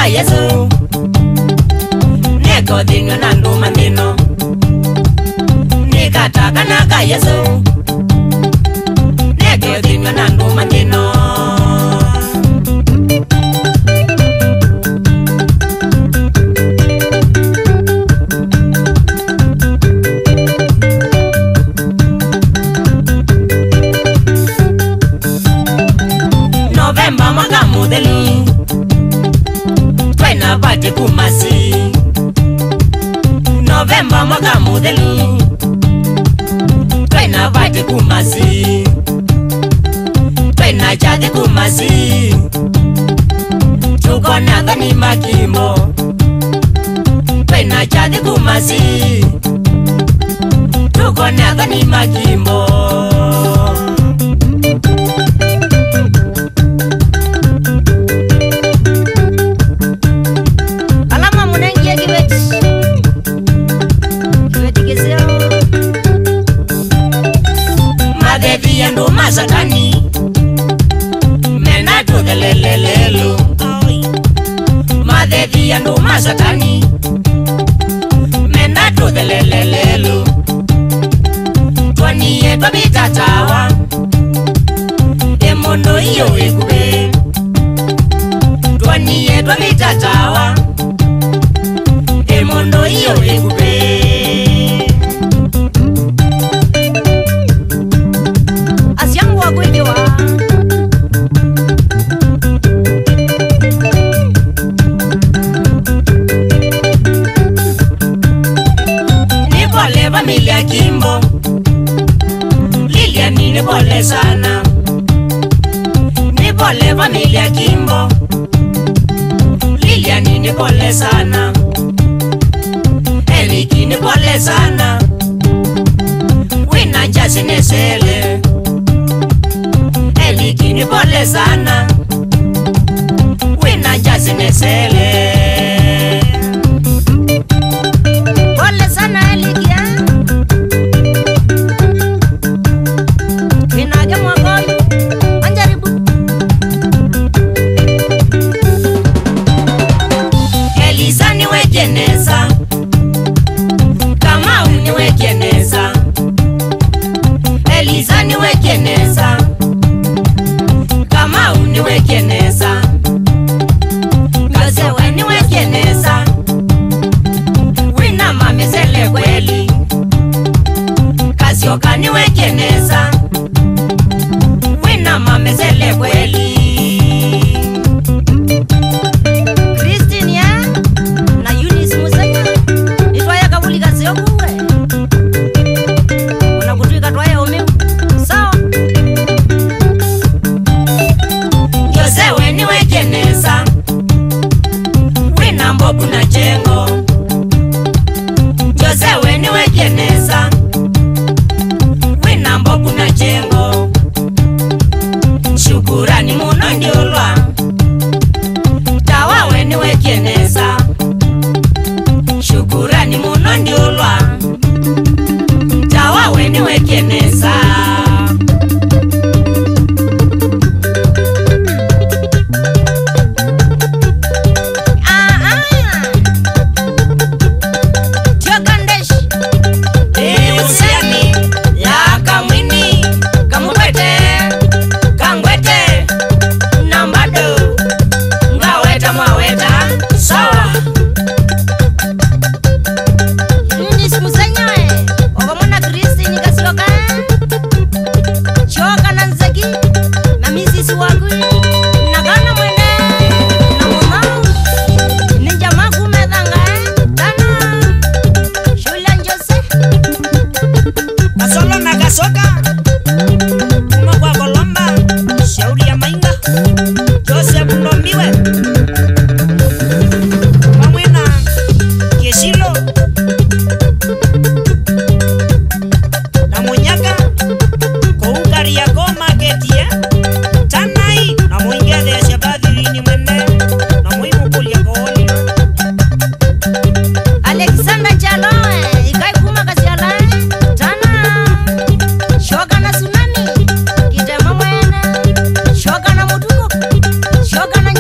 ka Yesu neko dinga na nduma nino nikataka na ka Yesu neko dinga na nduma nino November mwaka mudelu Twaina bati kumasi November mwaka mudelu Twaina bati kumasi Twaina chadi kumasi Tukona dhani makimo Twaina chadi kumasi Tukona dhani makimo Ndo masakani Mena to the lelelelo Madevi ndo masakani Mena to the lelelelo Twani yeto bitatawa Emondo iyo ekube Twani yeto bitatawa Emondo iyo ekube Familia Kimbo Lilia ni pole sana Ni pole familia Kimbo Lilia ni pole sana Eliki ni pole sana Wina jasi nesele Eliki ni pole sana Wina jasi nesele Pole sana Eliki Geneza kama uniwe geneza Eliza niwe geneza kama uniwe geneza Gazewe niwe geneza Wina mamezele kweli Kasioka niwe geneza Wina mamezele kweli Kuna jengo Josewe niwe geneza Wina mbo kuna jengo Shukurani muno ndiolwa Tawawe niwe geneza Shukurani muno ndiolwa Tawawe niwe geneza Shoka na